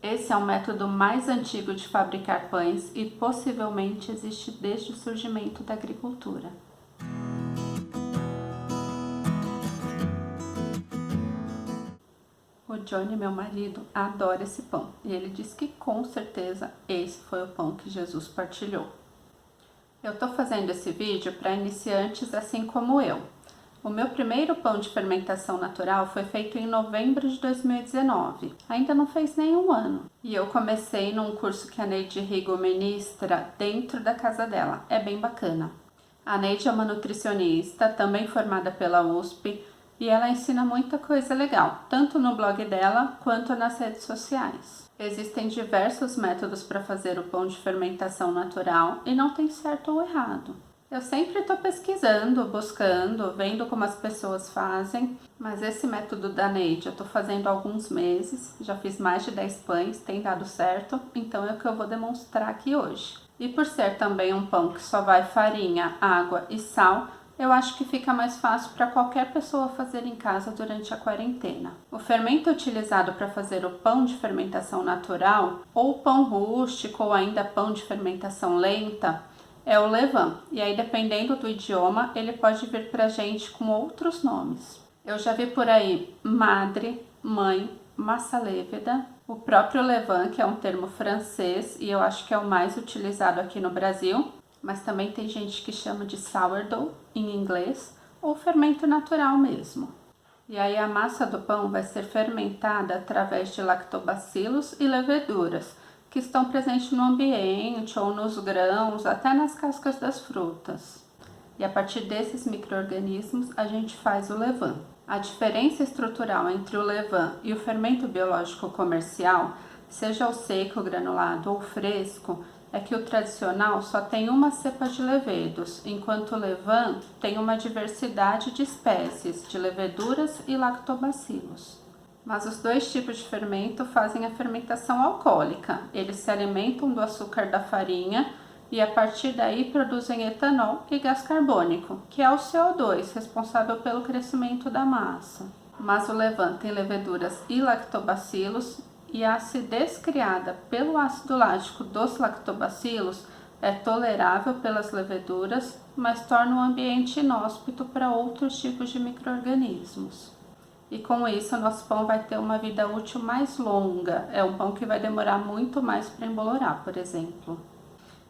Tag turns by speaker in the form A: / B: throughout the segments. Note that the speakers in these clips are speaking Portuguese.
A: Esse é o método mais antigo de fabricar pães e possivelmente existe desde o surgimento da agricultura. O Johnny, meu marido, adora esse pão e ele diz que com certeza esse foi o pão que Jesus partilhou. Eu tô fazendo esse vídeo para iniciantes assim como eu. O meu primeiro pão de fermentação natural foi feito em novembro de 2019. Ainda não fez nenhum ano. E eu comecei num curso que a Neide Rigo ministra dentro da casa dela. É bem bacana. A Neide é uma nutricionista, também formada pela USP, e ela ensina muita coisa legal, tanto no blog dela quanto nas redes sociais. Existem diversos métodos para fazer o pão de fermentação natural e não tem certo ou errado. Eu sempre estou pesquisando, buscando, vendo como as pessoas fazem, mas esse método da Neide eu estou fazendo há alguns meses, já fiz mais de 10 pães, tem dado certo, então é o que eu vou demonstrar aqui hoje. E por ser também um pão que só vai farinha, água e sal, eu acho que fica mais fácil para qualquer pessoa fazer em casa durante a quarentena. O fermento utilizado para fazer o pão de fermentação natural, ou pão rústico, ou ainda pão de fermentação lenta, é o levain, e aí dependendo do idioma, ele pode vir pra gente com outros nomes. Eu já vi por aí madre, mãe, massa lêveda, o próprio levain, que é um termo francês e eu acho que é o mais utilizado aqui no Brasil, mas também tem gente que chama de sourdough em inglês, ou fermento natural mesmo. E aí a massa do pão vai ser fermentada através de lactobacilos e leveduras, que estão presentes no ambiente ou nos grãos, até nas cascas das frutas. E a partir desses micro-organismos a gente faz o levain. A diferença estrutural entre o levain e o fermento biológico comercial, seja o seco, granulado ou fresco, é que o tradicional só tem uma cepa de levedos, enquanto o levain tem uma diversidade de espécies de leveduras e lactobacilos. Mas os dois tipos de fermento fazem a fermentação alcoólica. Eles se alimentam do açúcar da farinha e a partir daí produzem etanol e gás carbônico, que é o CO2, responsável pelo crescimento da massa. Mas o levain tem leveduras e lactobacilos e a acidez criada pelo ácido lático dos lactobacilos é tolerável pelas leveduras, mas torna o ambiente inóspito para outros tipos de micro-organismos. E com isso, o nosso pão vai ter uma vida útil mais longa. É um pão que vai demorar muito mais para embolorar, por exemplo.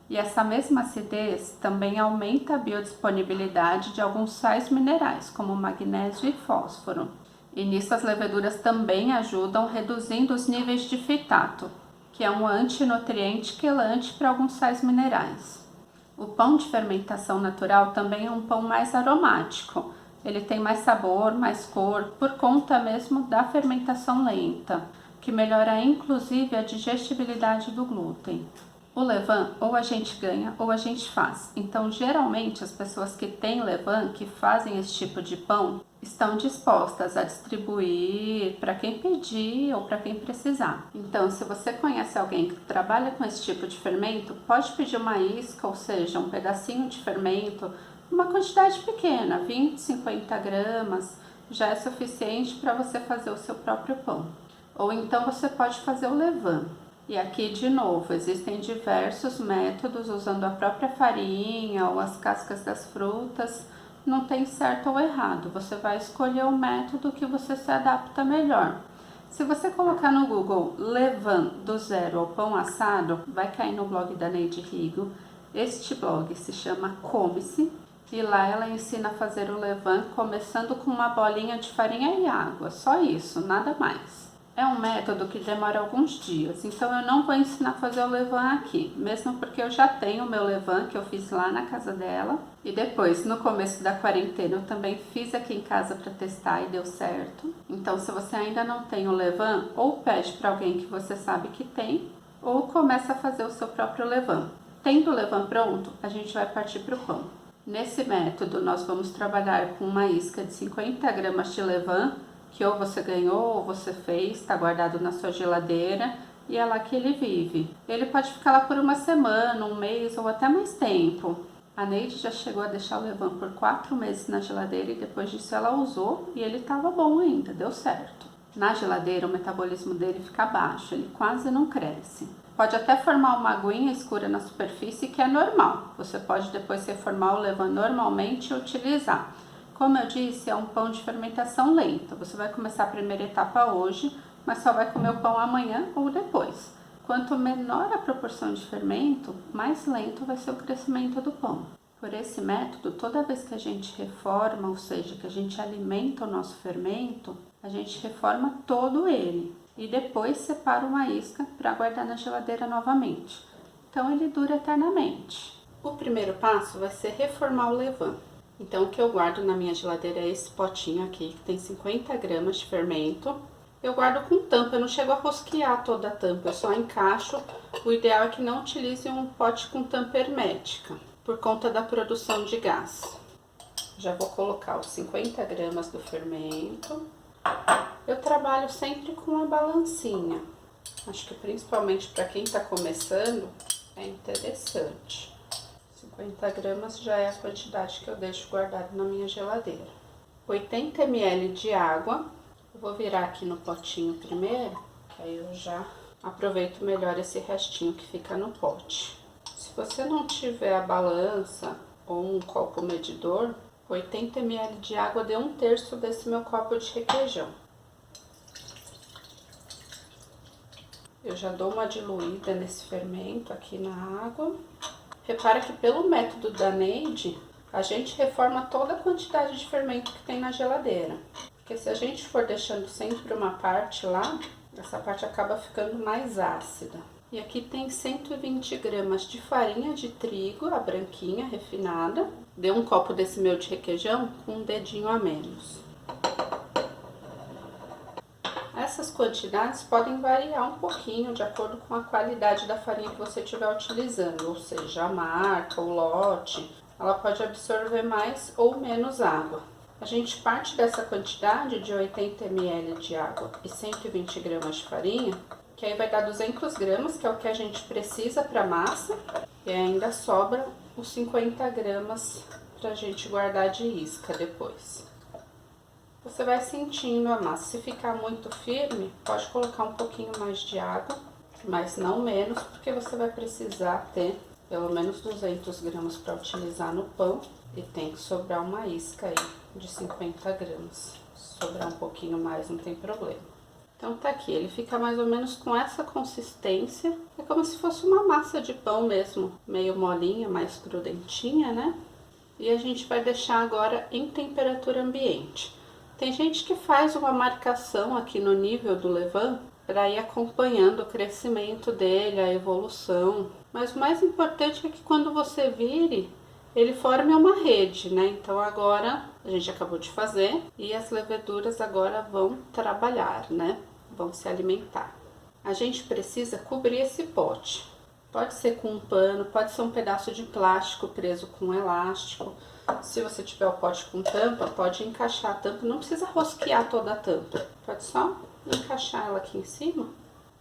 A: E essa mesma acidez também aumenta a biodisponibilidade de alguns sais minerais, como magnésio e fósforo. E nisso as leveduras também ajudam reduzindo os níveis de fitato, que é um antinutriente quelante para alguns sais minerais. O pão de fermentação natural também é um pão mais aromático. Ele tem mais sabor, mais cor, por conta mesmo da fermentação lenta, que melhora inclusive a digestibilidade do glúten. O levain ou a gente ganha ou a gente faz. Então, geralmente, as pessoas que têm levain, que fazem esse tipo de pão, estão dispostas a distribuir para quem pedir ou para quem precisar. Então, se você conhece alguém que trabalha com esse tipo de fermento, pode pedir uma isca, ou seja, um pedacinho de fermento, uma quantidade pequena, 20, 50 gramas, já é suficiente para você fazer o seu próprio pão. Ou então você pode fazer o levain. E aqui, de novo, existem diversos métodos usando a própria farinha ou as cascas das frutas. Não tem certo ou errado, você vai escolher o método que você se adapta melhor. Se você colocar no Google levain do zero ao pão assado, vai cair no blog da Neide Rigo. Este blog se chama Come-se. E lá ela ensina a fazer o levain começando com uma bolinha de farinha e água, só isso, nada mais. É um método que demora alguns dias, então eu não vou ensinar a fazer o levain aqui, mesmo porque eu já tenho o meu levain que eu fiz lá na casa dela. E depois, no começo da quarentena, eu também fiz aqui em casa para testar e deu certo. Então, se você ainda não tem o levain, ou pede para alguém que você sabe que tem, ou começa a fazer o seu próprio levain. Tendo o levain pronto, a gente vai partir para o pão. Nesse método, nós vamos trabalhar com uma isca de 50 gramas de levain, que ou você ganhou ou você fez, está guardado na sua geladeira e é lá que ele vive. Ele pode ficar lá por uma semana, um mês ou até mais tempo. A Neide já chegou a deixar o levain por 4 meses na geladeira e depois disso ela usou e ele estava bom ainda, deu certo. Na geladeira, o metabolismo dele fica baixo, ele quase não cresce. Pode até formar uma aguinha escura na superfície, que é normal. Você pode depois reformar o levain normalmente e utilizar. Como eu disse, é um pão de fermentação lenta. Você vai começar a primeira etapa hoje, mas só vai comer o pão amanhã ou depois. Quanto menor a proporção de fermento, mais lento vai ser o crescimento do pão. Por esse método, toda vez que a gente reforma, ou seja, que a gente alimenta o nosso fermento, a gente reforma todo ele e depois separa uma isca para guardar na geladeira novamente. Então ele dura eternamente. O primeiro passo vai ser reformar o levain. Então o que eu guardo na minha geladeira é esse potinho aqui, que tem 50 gramas de fermento. Eu guardo com tampa, eu não chego a rosquear toda a tampa, eu só encaixo. O ideal é que não utilize um pote com tampa hermética, por conta da produção de gás. Já vou colocar os 50 gramas do fermento. Eu trabalho sempre com a balancinha. Acho que principalmente para quem está começando é interessante. 50 gramas já é a quantidade que eu deixo guardado na minha geladeira. 80 ml de água. Eu vou virar aqui no potinho primeiro, que aí eu já aproveito melhor esse restinho que fica no pote. Se você não tiver a balança ou um copo medidor, 80 ml de água deu 1/3 desse meu copo de requeijão. Eu já dou uma diluída nesse fermento aqui na água. Repara que pelo método da Neide, a gente reforma toda a quantidade de fermento que tem na geladeira. Porque se a gente for deixando sempre uma parte lá, essa parte acaba ficando mais ácida. E aqui tem 120 gramas de farinha de trigo, a branquinha, refinada. Deu um copo desse meu de requeijão com um dedinho a menos. Essas quantidades podem variar um pouquinho de acordo com a qualidade da farinha que você estiver utilizando, ou seja, a marca, o lote, ela pode absorver mais ou menos água. A gente parte dessa quantidade de 80 ml de água e 120 gramas de farinha, que aí vai dar 200 gramas, que é o que a gente precisa para a massa, e ainda sobra os 50 gramas para a gente guardar de isca depois. Você vai sentindo a massa. Se ficar muito firme, pode colocar um pouquinho mais de água, mas não menos, porque você vai precisar ter pelo menos 200 gramas para utilizar no pão e tem que sobrar uma isca aí de 50 gramas. Se sobrar um pouquinho mais, não tem problema. Então tá aqui, ele fica mais ou menos com essa consistência. É como se fosse uma massa de pão mesmo, meio molinha, mais crudentinha, né? E a gente vai deixar agora em temperatura ambiente. Tem gente que faz uma marcação aqui no nível do levain para ir acompanhando o crescimento dele, a evolução. Mas o mais importante é que quando você vire, ele forme uma rede, né? Então agora a gente acabou de fazer e as leveduras agora vão trabalhar, né? Vão se alimentar. A gente precisa cobrir esse pote. Pode ser com um pano, pode ser um pedaço de plástico preso com um elástico. Se você tiver o pote com tampa, pode encaixar a tampa, não precisa rosquear toda a tampa. Pode só encaixar ela aqui em cima.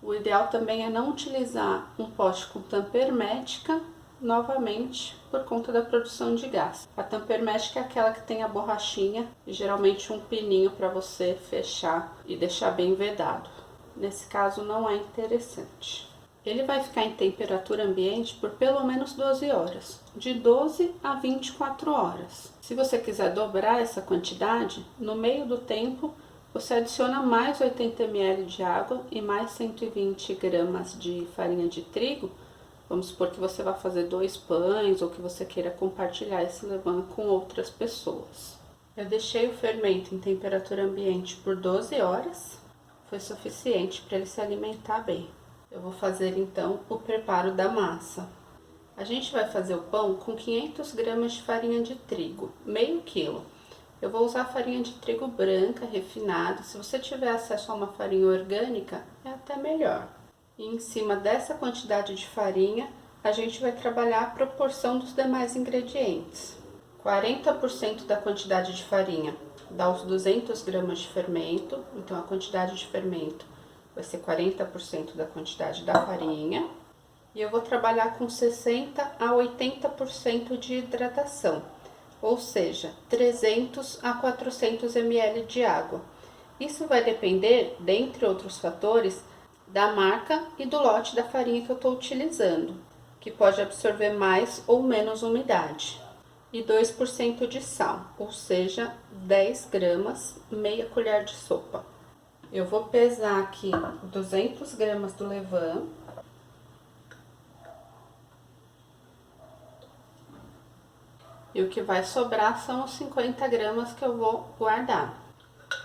A: O ideal também é não utilizar um pote com tampa hermética novamente por conta da produção de gás. A tampa hermética é aquela que tem a borrachinha e geralmente um pininho para você fechar e deixar bem vedado. Nesse caso não é interessante. Ele vai ficar em temperatura ambiente por pelo menos 12 horas, de 12 a 24 horas. Se você quiser dobrar essa quantidade, no meio do tempo você adiciona mais 80 ml de água e mais 120 gramas de farinha de trigo. Vamos supor que você vai fazer 2 pães ou que você queira compartilhar esse levain com outras pessoas. Eu deixei o fermento em temperatura ambiente por 12 horas, foi suficiente para ele se alimentar bem. Eu vou fazer então o preparo da massa. A gente vai fazer o pão com 500 gramas de farinha de trigo, meio quilo. Eu vou usar farinha de trigo branca, refinada. Se você tiver acesso a uma farinha orgânica, é até melhor. E em cima dessa quantidade de farinha, a gente vai trabalhar a proporção dos demais ingredientes. 40% da quantidade de farinha dá os 200 gramas de fermento, então a quantidade de fermento vai ser 40% da quantidade da farinha. E eu vou trabalhar com 60 a 80% de hidratação, ou seja, 300 a 400 ml de água. Isso vai depender, dentre outros fatores, da marca e do lote da farinha que eu estou utilizando, que pode absorver mais ou menos umidade. E 2% de sal, ou seja, 10 gramas, meia colher de sopa. Eu vou pesar aqui 200 gramas do levain. E o que vai sobrar são os 50 gramas que eu vou guardar.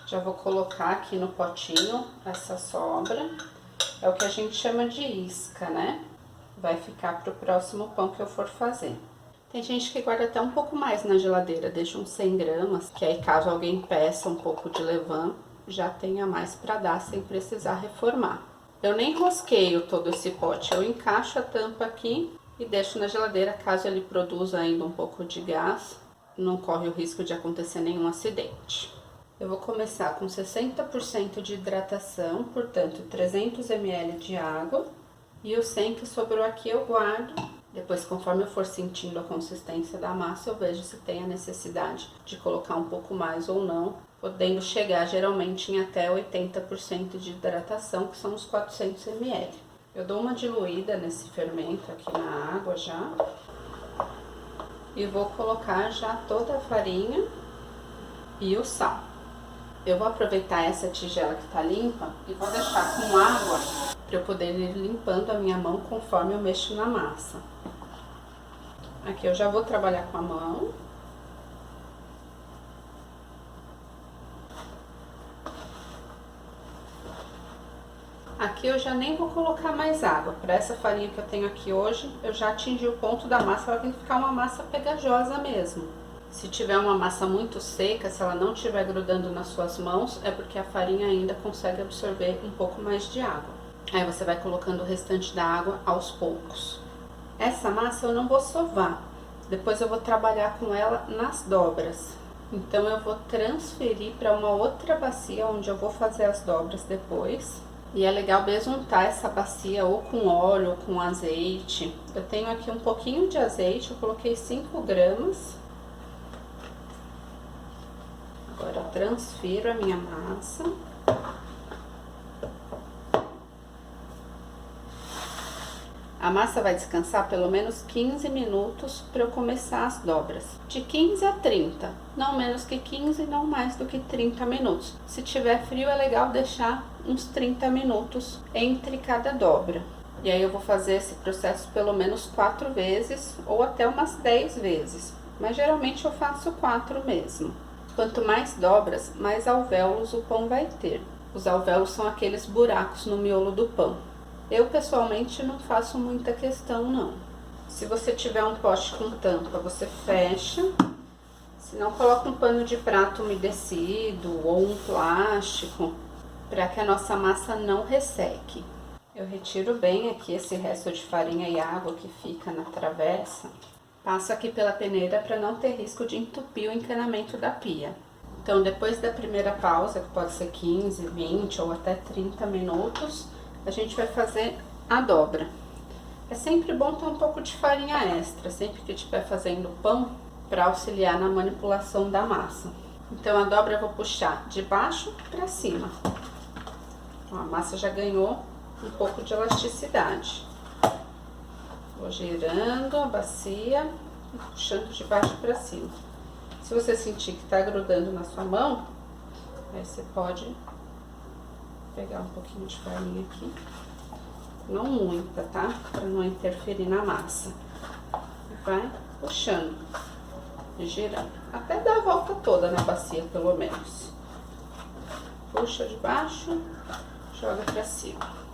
A: Já vou colocar aqui no potinho essa sobra. É o que a gente chama de isca, né? Vai ficar para o próximo pão que eu for fazer. Tem gente que guarda até um pouco mais na geladeira, deixa uns 100 gramas, que aí caso alguém peça um pouco de levain, já tenha mais para dar sem precisar reformar. Eu nem rosqueio todo esse pote, eu encaixo a tampa aqui e deixo na geladeira caso ele produza ainda um pouco de gás, não corre o risco de acontecer nenhum acidente. Eu vou começar com 60% de hidratação, portanto 300 ml de água, e o 100 que sobrou aqui eu guardo. Depois, conforme eu for sentindo a consistência da massa, eu vejo se tem a necessidade de colocar um pouco mais ou não, podendo chegar geralmente em até 80% de hidratação, que são os 400 ml. Eu dou uma diluída nesse fermento aqui na água já, e vou colocar já toda a farinha e o sal. Eu vou aproveitar essa tigela que tá limpa e vou deixar com água para eu poder ir limpando a minha mão conforme eu mexo na massa. Aqui eu já vou trabalhar com a mão. Aqui eu já nem vou colocar mais água. Para essa farinha que eu tenho aqui hoje, eu já atingi o ponto da massa, ela tem que ficar uma massa pegajosa mesmo. Se tiver uma massa muito seca, se ela não estiver grudando nas suas mãos, é porque a farinha ainda consegue absorver um pouco mais de água. Aí você vai colocando o restante da água aos poucos. Essa massa eu não vou sovar, depois eu vou trabalhar com ela nas dobras. Então eu vou transferir para uma outra bacia onde eu vou fazer as dobras depois. E é legal besuntar essa bacia ou com óleo ou com azeite. Eu tenho aqui um pouquinho de azeite, eu coloquei 5 gramas. Agora eu transfiro a minha massa. A massa vai descansar pelo menos 15 minutos para eu começar as dobras. De 15 a 30, não menos que 15, não mais do que 30 minutos. Se tiver frio, é legal deixar uns 30 minutos entre cada dobra. E aí eu vou fazer esse processo pelo menos 4 vezes ou até umas 10 vezes. Mas geralmente eu faço 4 mesmo. Quanto mais dobras, mais alvéolos o pão vai ter. Os alvéolos são aqueles buracos no miolo do pão. Eu, pessoalmente, não faço muita questão, não. Se você tiver um pote com tampa, você fecha. Se não, coloca um pano de prato umedecido ou um plástico, para que a nossa massa não resseque. Eu retiro bem aqui esse resto de farinha e água que fica na travessa. Passo aqui pela peneira para não ter risco de entupir o encanamento da pia. Então, depois da primeira pausa, que pode ser 15, 20 ou até 30 minutos, a gente vai fazer a dobra. É sempre bom ter um pouco de farinha extra, sempre que estiver fazendo pão, para auxiliar na manipulação da massa. Então, a dobra eu vou puxar de baixo para cima. Ó, a massa já ganhou um pouco de elasticidade. Vou girando a bacia e puxando de baixo para cima. Se você sentir que tá grudando na sua mão, aí você pode pegar um pouquinho de farinha aqui, não muita, tá? Para não interferir na massa. Vai puxando e girando, até dar a volta toda na bacia, pelo menos. Puxa de baixo, joga para cima.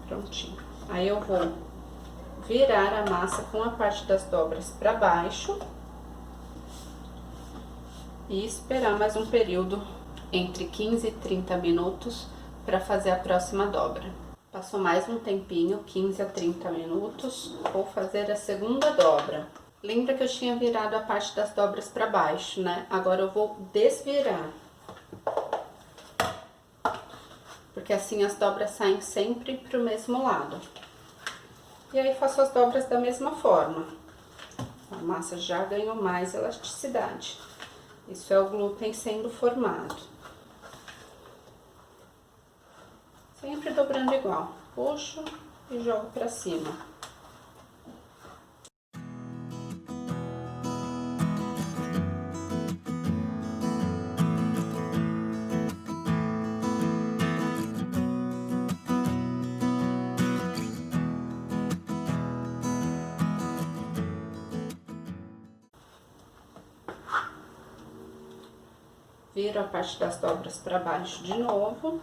A: Prontinho. Aí eu vou virar a massa com a parte das dobras para baixo e esperar mais um período entre 15 e 30 minutos para fazer a próxima dobra. Passou mais um tempinho, 15 a 30 minutos, vou fazer a segunda dobra. Lembra que eu tinha virado a parte das dobras para baixo, né? Agora eu vou desvirar. Porque assim as dobras saem sempre pro mesmo lado. E aí faço as dobras da mesma forma. A massa já ganhou mais elasticidade. Isso é o glúten sendo formado. Sempre dobrando igual. Puxo e jogo pra cima. Viro a parte das dobras para baixo de novo.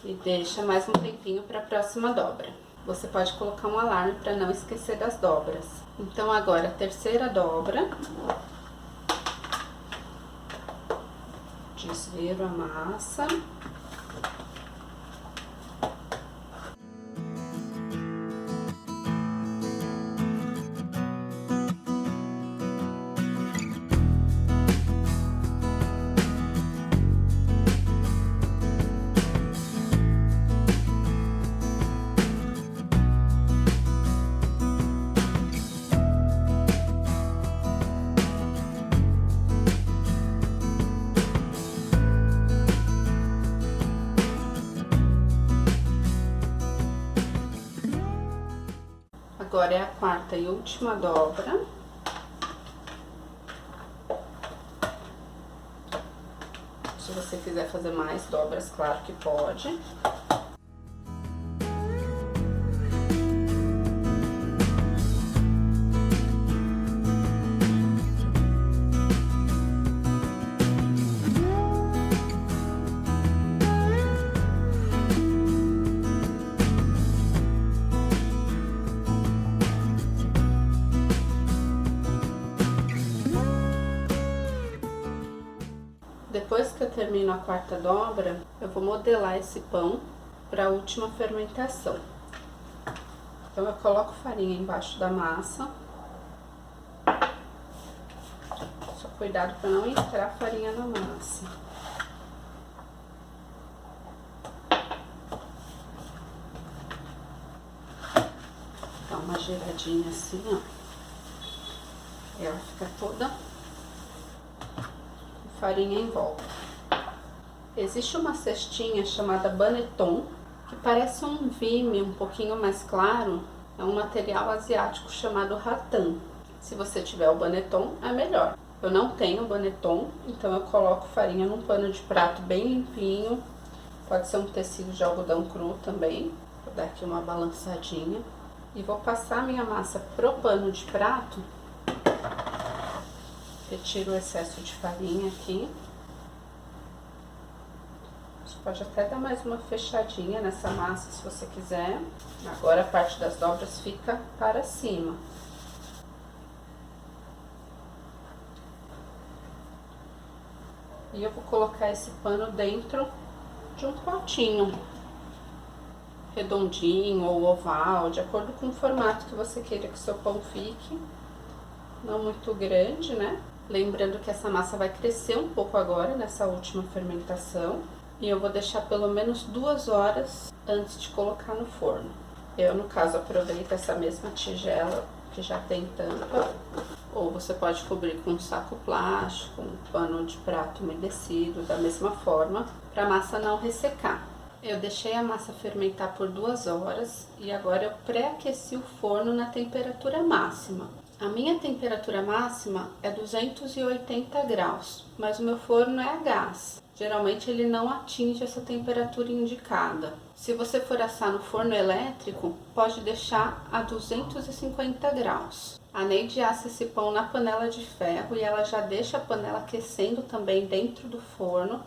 A: E deixa mais um tempinho para a próxima dobra. Você pode colocar um alarme para não esquecer das dobras. Então agora a terceira dobra. Desviro a massa. Agora é a quarta e última dobra. Se você quiser fazer mais dobras, claro que pode. Depois que eu termino a quarta dobra, eu vou modelar esse pão para a última fermentação. Então eu coloco farinha embaixo da massa. Só cuidado para não entrar farinha na massa. Dá uma giradinha assim, ó. Ela fica toda farinha em volta. Existe uma cestinha chamada Banneton, que parece um vime um pouquinho mais claro. É um material asiático chamado rattan. Se você tiver o Banneton, é melhor. Eu não tenho Banneton, então eu coloco farinha num pano de prato bem limpinho. Pode ser um tecido de algodão cru também. Vou dar aqui uma balançadinha. E vou passar minha massa pro pano de prato. Retiro o excesso de farinha aqui. Você pode até dar mais uma fechadinha nessa massa se você quiser. Agora a parte das dobras fica para cima. E eu vou colocar esse pano dentro de um potinho redondinho ou oval, de acordo com o formato que você queira que seu pão fique. Não muito grande, né? Lembrando que essa massa vai crescer um pouco agora, nessa última fermentação. E eu vou deixar pelo menos 2 horas antes de colocar no forno. Eu, no caso, aproveito essa mesma tigela que já tem tampa. Ou você pode cobrir com um saco plástico, um pano de prato umedecido, da mesma forma, para a massa não ressecar. Eu deixei a massa fermentar por 2 horas e agora eu pré-aqueci o forno na temperatura máxima. A minha temperatura máxima é 280 graus, mas o meu forno é a gás. Geralmente ele não atinge essa temperatura indicada. Se você for assar no forno elétrico, pode deixar a 250 graus. A Neide assa esse pão na panela de ferro e ela já deixa a panela aquecendo também dentro do forno.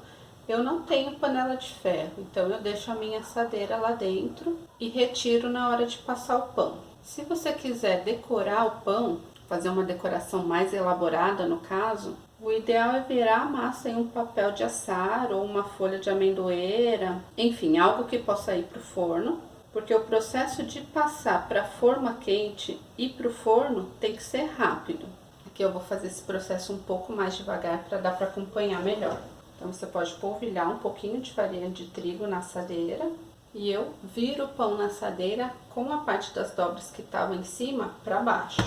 A: Eu não tenho panela de ferro, então eu deixo a minha assadeira lá dentro e retiro na hora de passar o pão. Se você quiser decorar o pão, fazer uma decoração mais elaborada no caso, o ideal é virar a massa em um papel de assar ou uma folha de amendoeira, enfim, algo que possa ir para o forno, porque o processo de passar para a forma quente e para o forno tem que ser rápido. Aqui eu vou fazer esse processo um pouco mais devagar para dar para acompanhar melhor. Então você pode polvilhar um pouquinho de farinha de trigo na assadeira e eu viro o pão na assadeira com a parte das dobras que estavam em cima para baixo.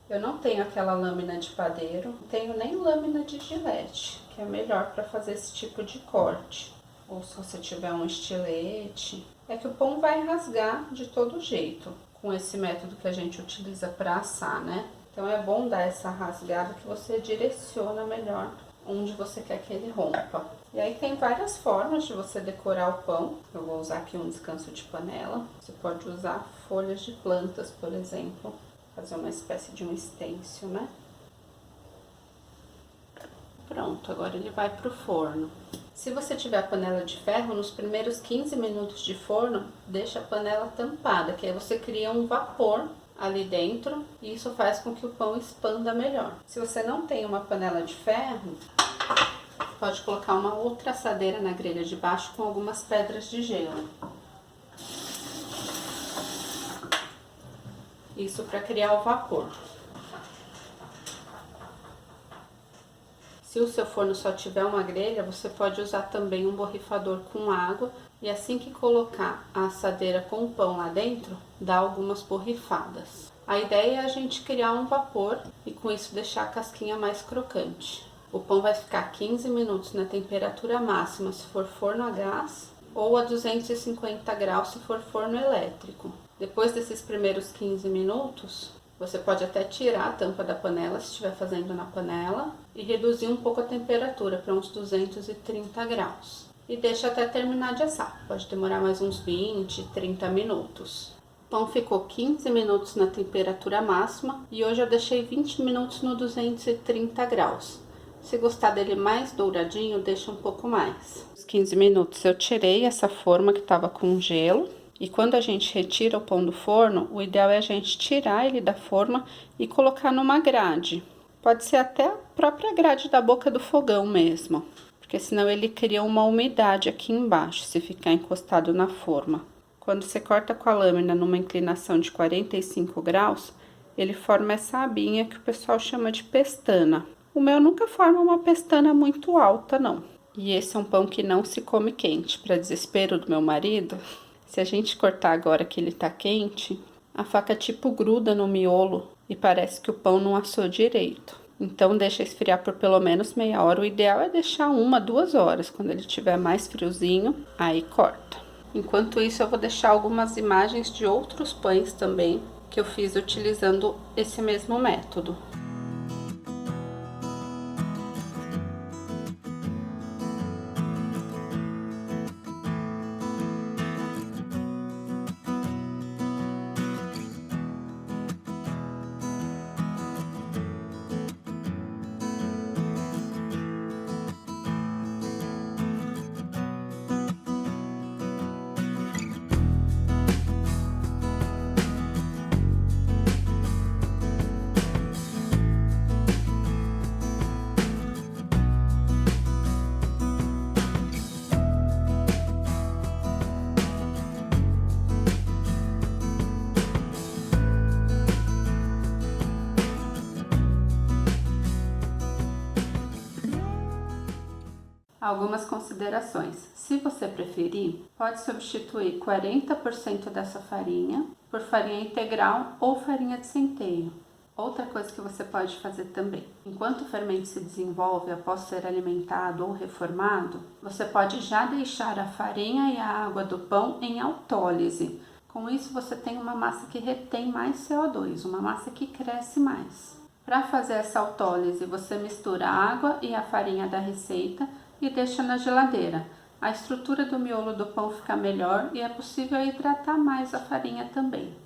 A: Eu não tenho aquela lâmina de padeiro, não tenho nem lâmina de gilete, que é melhor para fazer esse tipo de corte. Ou se você tiver um estilete, é que o pão vai rasgar de todo jeito, com esse método que a gente utiliza para assar, né? Então é bom dar essa rasgada que você direciona melhor onde você quer que ele rompa. E aí tem várias formas de você decorar o pão. Eu vou usar aqui um descanso de panela. Você pode usar folhas de plantas, por exemplo, fazer uma espécie de um stencil, né? Pronto, agora ele vai pro forno. Se você tiver a panela de ferro, nos primeiros 15 minutos de forno, deixa a panela tampada, que aí você cria um vapor ali dentro e isso faz com que o pão expanda melhor. Se você não tem uma panela de ferro, pode colocar uma outra assadeira na grelha de baixo com algumas pedras de gelo. Isso para criar o vapor. Se o seu forno só tiver uma grelha, você pode usar também um borrifador com água e assim que colocar a assadeira com o pão lá dentro, dá algumas borrifadas. A ideia é a gente criar um vapor e com isso deixar a casquinha mais crocante. O pão vai ficar 15 minutos na temperatura máxima se for forno a gás ou a 250 graus se for forno elétrico. Depois desses primeiros 15 minutos, você pode até tirar a tampa da panela, se estiver fazendo na panela, e reduzir um pouco a temperatura para uns 230 graus. E deixa até terminar de assar, pode demorar mais uns 20, 30 minutos. O pão ficou 15 minutos na temperatura máxima e hoje eu deixei 20 minutos no 230 graus. Se gostar dele mais douradinho, deixa um pouco mais. Os 15 minutos eu tirei essa forma que estava com gelo. E quando a gente retira o pão do forno, o ideal é a gente tirar ele da forma e colocar numa grade. Pode ser até a própria grade da boca do fogão mesmo, porque senão ele cria uma umidade aqui embaixo se ficar encostado na forma. Quando você corta com a lâmina numa inclinação de 45 graus, ele forma essa abinha que o pessoal chama de pestana. O meu nunca forma uma pestana muito alta, não. E esse é um pão que não se come quente, para desespero do meu marido. Se a gente cortar agora que ele tá quente, a faca tipo gruda no miolo e parece que o pão não assou direito. Então deixa esfriar por pelo menos meia hora. O ideal é deixar 1, 2 horas. Quando ele estiver mais friozinho, aí corta. Enquanto isso eu vou deixar algumas imagens de outros pães também que eu fiz utilizando esse mesmo método. Algumas considerações. Se você preferir, pode substituir 40% dessa farinha por farinha integral ou farinha de centeio. Outra coisa que você pode fazer também, enquanto o fermento se desenvolve após ser alimentado ou reformado, você pode já deixar a farinha e a água do pão em autólise. Com isso você tem uma massa que retém mais CO2, uma massa que cresce mais. Para fazer essa autólise, você mistura a água e a farinha da receita e deixa na geladeira. A estrutura do miolo do pão fica melhor e é possível hidratar mais a farinha também.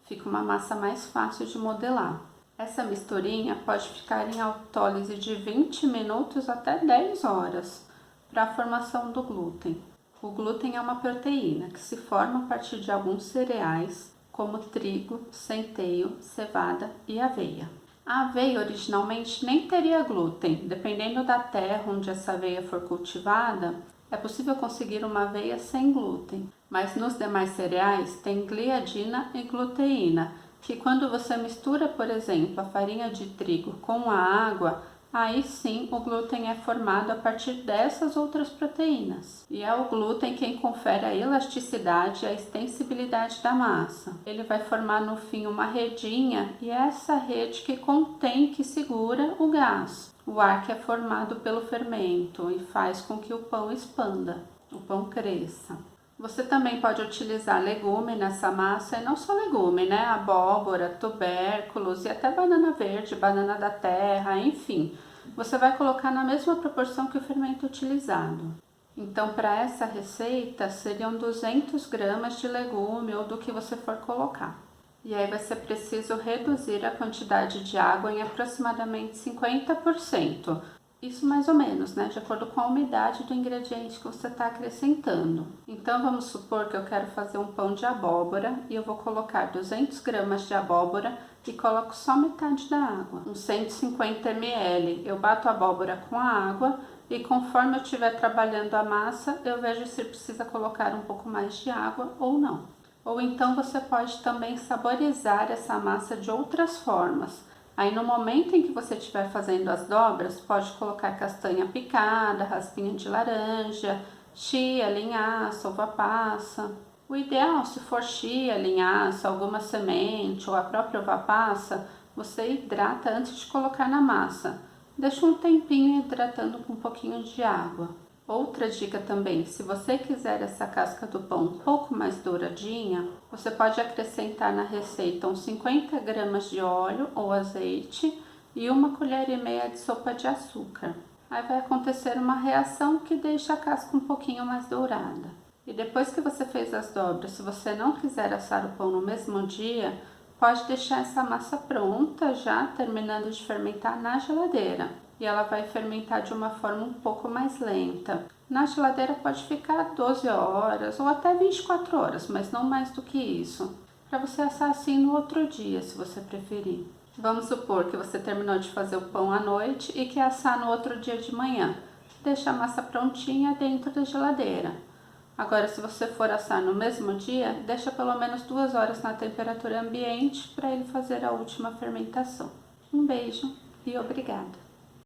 A: Fica uma massa mais fácil de modelar. Essa misturinha pode ficar em autólise de 20 minutos até 10 horas para a formação do glúten. O glúten é uma proteína que se forma a partir de alguns cereais, como trigo, centeio, cevada e aveia. A aveia originalmente nem teria glúten. Dependendo da terra onde essa aveia for cultivada, é possível conseguir uma aveia sem glúten. Mas nos demais cereais tem gliadina e gluteína, que quando você mistura, por exemplo, a farinha de trigo com a aí sim o glúten é formado a partir dessas outras proteínas. E é o glúten quem confere a elasticidade e a extensibilidade da massa. Ele vai formar no fim uma redinha e é essa rede que contém, que segura o gás. O ar que é formado pelo fermento e faz com que o pão expanda, o pão cresça. Você também pode utilizar legume nessa massa, e não só legume, né? Abóbora, tubérculos e até banana verde, banana da terra, enfim. Você vai colocar na mesma proporção que o fermento utilizado. Então, para essa receita, seriam 200 gramas de legume ou do que você for colocar. E aí vai ser preciso reduzir a quantidade de água em aproximadamente 50%. Isso mais ou menos, né? De acordo com a umidade do ingrediente que você está acrescentando. Então vamos supor que eu quero fazer um pão de abóbora e eu vou colocar 200 gramas de abóbora e coloco só metade da água, uns 150 ml. Eu bato a abóbora com a água e conforme eu estiver trabalhando a massa, eu vejo se precisa colocar um pouco mais de água ou não. Ou então você pode também saborizar essa massa de outras formas. Aí no momento em que você estiver fazendo as dobras, pode colocar castanha picada, raspinha de laranja, chia, linhaça, uva passa. O ideal, se for chia, linhaça, alguma semente ou a própria uva passa, você hidrata antes de colocar na massa. Deixa um tempinho hidratando com um pouquinho de água. Outra dica também, se você quiser essa casca do pão um pouco mais douradinha, você pode acrescentar na receita uns 50 gramas de óleo ou azeite e 1,5 colher de sopa de açúcar. Aí vai acontecer uma reação que deixa a casca um pouquinho mais dourada. E depois que você fez as dobras, se você não quiser assar o pão no mesmo dia, pode deixar essa massa pronta já, terminando de fermentar na geladeira. E ela vai fermentar de uma forma um pouco mais lenta. Na geladeira pode ficar 12 horas ou até 24 horas, mas não mais do que isso. Para você assar assim no outro dia, se você preferir. Vamos supor que você terminou de fazer o pão à noite e quer assar no outro dia de manhã. Deixa a massa prontinha dentro da geladeira. Agora, se você for assar no mesmo dia, deixa pelo menos 2 horas na temperatura ambiente para ele fazer a última fermentação. Um beijo e obrigada!